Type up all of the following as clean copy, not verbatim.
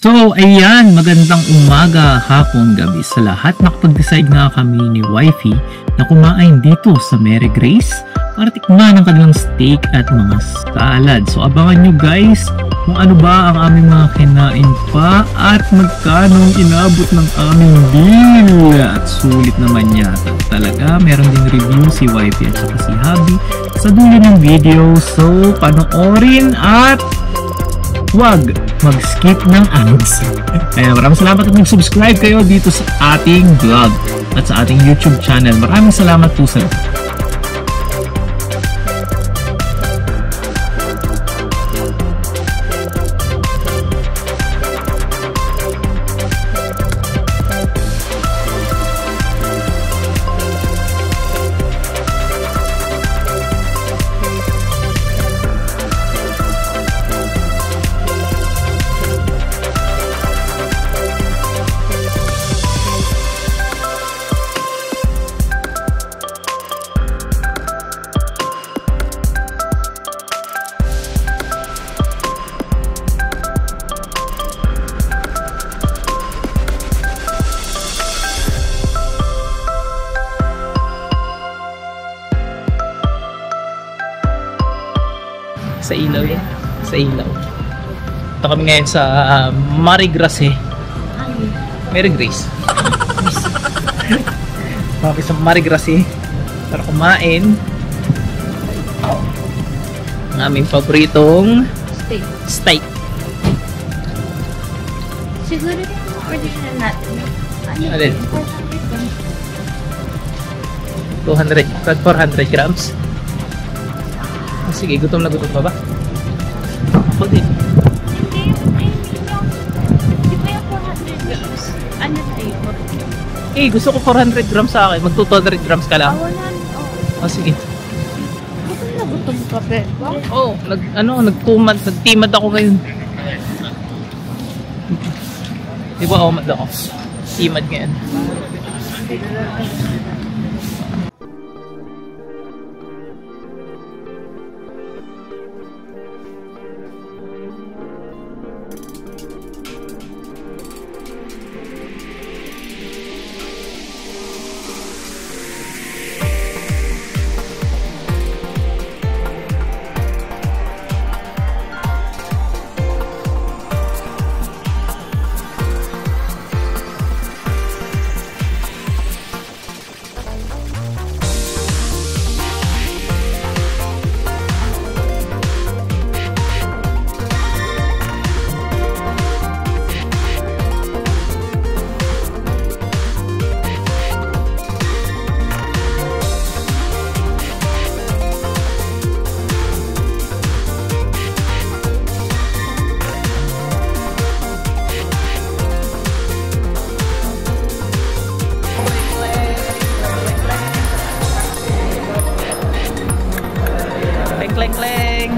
So, ayan, magandang umaga, hapon, gabi sa lahat. Nakapag-decide nga kami ni Wifey na kumain dito sa Mary Grace para tikman ang kanilang steak at mga salad. So, abangan nyo guys kung ano ba ang aming mga kinain pa at magkano inabot ng aming bill. At sulit naman yata talaga. Meron din review si Wifey at saka si Habi sa dulo ng video. So, panoorin at huwag mag-skip ng ads. Kaya maraming salamat at mag-subscribe kayo dito sa ating vlog at sa ating YouTube channel. Maraming salamat po sa lahat. Sa ilaw yan. Sa ilaw. Ito kami ngayon sa Mary Grace. Mary Grace. Kami sa Mary Grace para kumain ang aming paboritong steak. Siguro yung original natin. Alin? 400 grams. Sige, gutom na gutom pa ba? Bakit? Hindi ba yung 400 grams? Ano tayo? Eh, gusto ko 400 grams sa akin. Mag 200 grams ka lang. Oh, sige. Gutom na gutom ka, pe. Oh, nagtimad ako ngayon. Di ba, umad ako? Timad ngayon. Kleng kleng.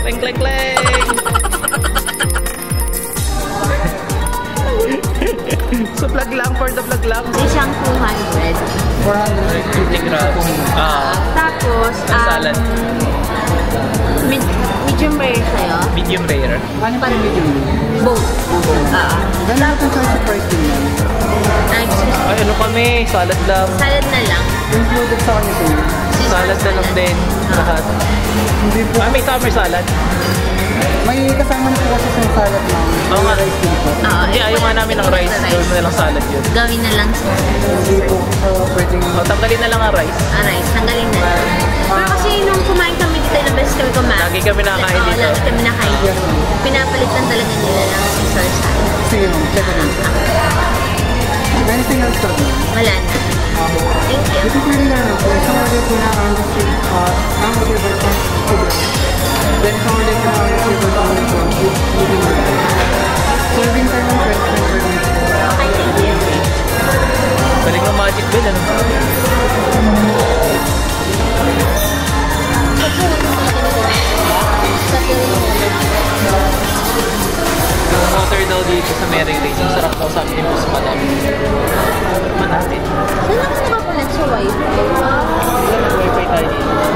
Kleng kleng kleng. So vlog lang, for the vlog lang. Isang 200. 450 grams. Tapos, salad. medium rare sa'yo. Medium rare. Ano pa rin medium? Both. Gano'n natin sa price din yan? Ay, ano kami? Salad lang. Salad na lang. Included sa kanya din. Salad na lang din. Lahat. Hindi po. May summer salad. May kasama na po kasi sa salad na. Oo nga. Rice din po. Hindi, ayaw nga namin ng rice. Gawin mo na lang salad yun. Gawin na lang sa Hindi po. Pwedeng... Tanggalin na lang ang rice. rice. Tanggalin na lang. Pero kasi nung kumain kami dito, ilang beses kami kumain. Lagi kami nakakain dito. Lagi kami nakain dito. Pinapalitan talaga nila ng Caesar salad. Sige mo, check it out. Anything else to do? Wala na. Thank you. Ito pwede na lang po. Isang order po na ang flavor po. Then isang order po na ang flavor po. Serving time ng 25 minutes. Okay, thank you. Balik mo magic bill, ano? Yung water daw dito sa Mary Grace, ang sarap daw sabi ni Boss Madam. Manapit. Saan ako nakakulat sa wifi? Wifi tayo dito.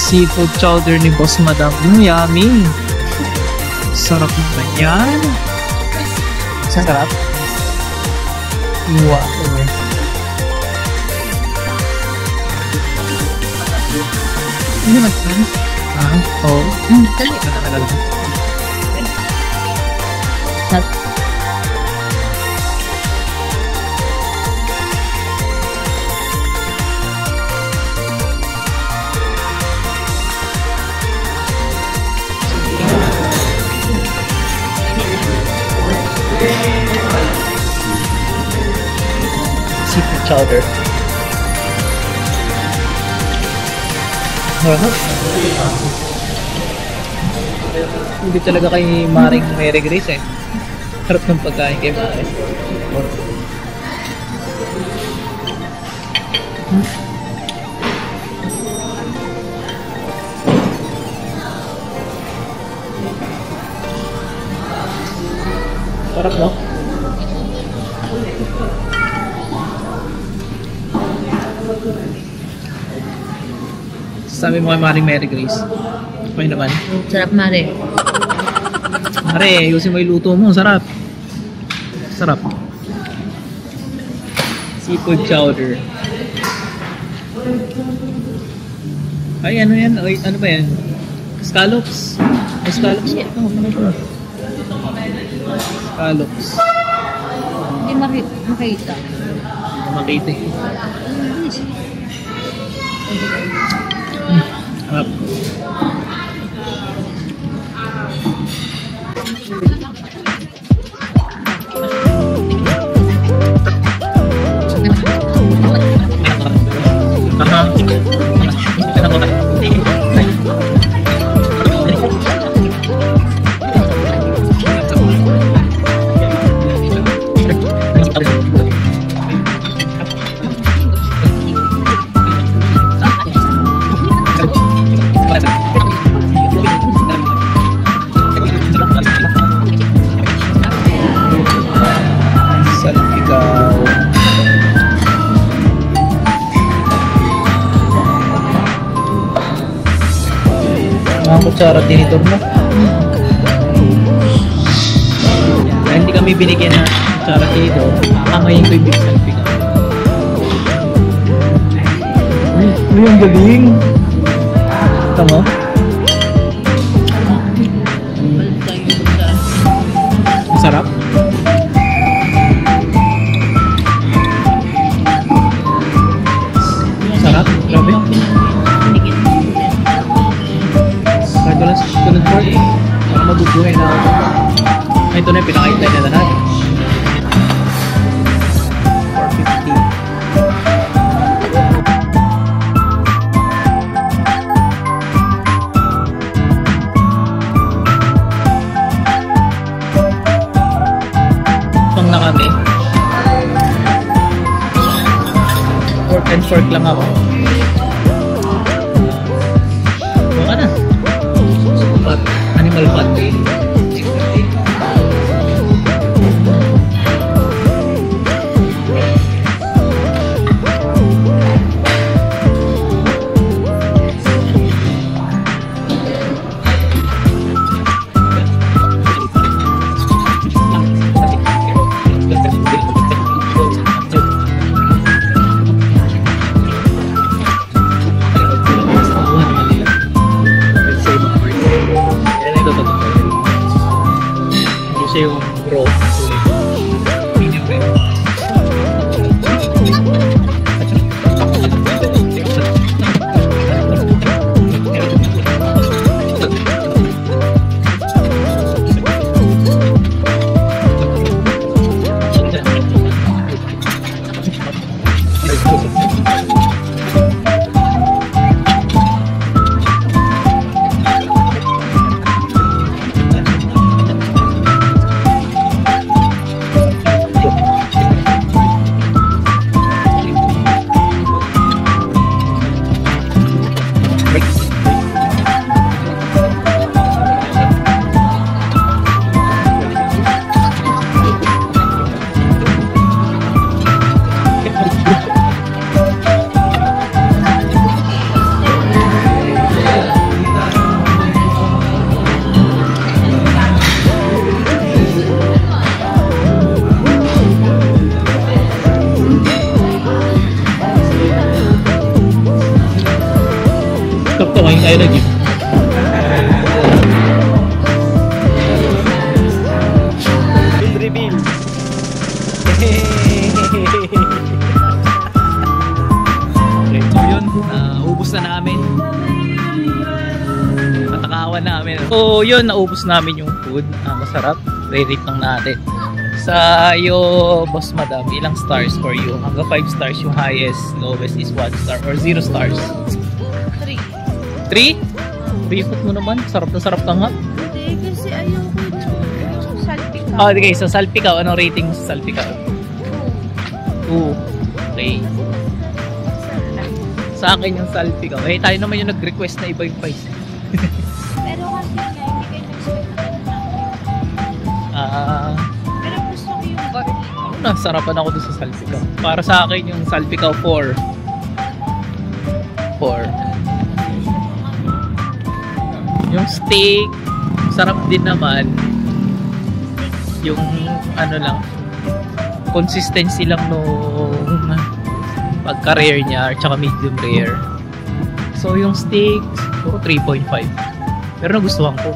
Seafood chowder ni Boss Madam. Yummy! Sarap naman yan. Sarap. Wow. Ano ba ito? Oo. Dali. Matagal. Seafood chowder. Hindi talaga kay Maring Mary Grace eh. Harap ng pagkain kay Mare. Sarap, no? Sabi mo kay Maring Mary Grace. Okay naman. Sarap, Mare. Mare, ayusin mo yung luto mo. Sarap. Sarap. Seafood chowder. Ay, ano yan? Ay, ano ba yan? Scallops. Ay, scallops. Scallops. Hindi makita. Makita eh. Sarap. Mga kutsara tinitor mo. Dahil hindi kami binigyan ng kutsara tinitor, kamayin ko yung big selfie ka. Uy, ang galing! Ito mo? Masarap? Sarap? Grabe? Ito lang sa sunod part. Para mabubuhay na ako. Ay, ito na yung pinakahintay na lahat. 450. Pang na kami. Pork and fork lang ako. Baka na. Animal fat eh. Ito. kayo tayo na gym. Build reveal. Okay, so yun, ubos na namin. Patakawan namin. So yun, naubos namin yung food. Masarap. Re-rate lang natin. Sa iyo, boss madam, ilang stars for you? Hanggang 5 stars yung highest, lowest is 1 star or 0 stars? 3. 3? Ripot mo naman, sarap na sarap ka nga. Hindi, kasi ayoko yung salpikaw. Okay, so salpikaw, anong rating mo sa salpikaw? 2. Okay. Sa akin yung salpikaw. Eh, tayo naman yung nag-request na iba yung price. Pero kasi nga, hindi kayo nag-expect pero gusto ko yung garlic. Nasarapan ako doon sa salpikaw. Para sa akin yung salpikaw 4. 4. Yung steak, sarap din naman. Yung ano lang, consistency lang nung pagka-rare niya at saka medium rare. So yung steak, puro 3.5. Pero nagustuhan ko.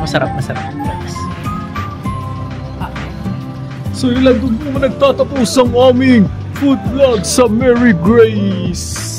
Masarap. So yun lang, doon po nagtatapos ang aming food vlog sa Mary Grace.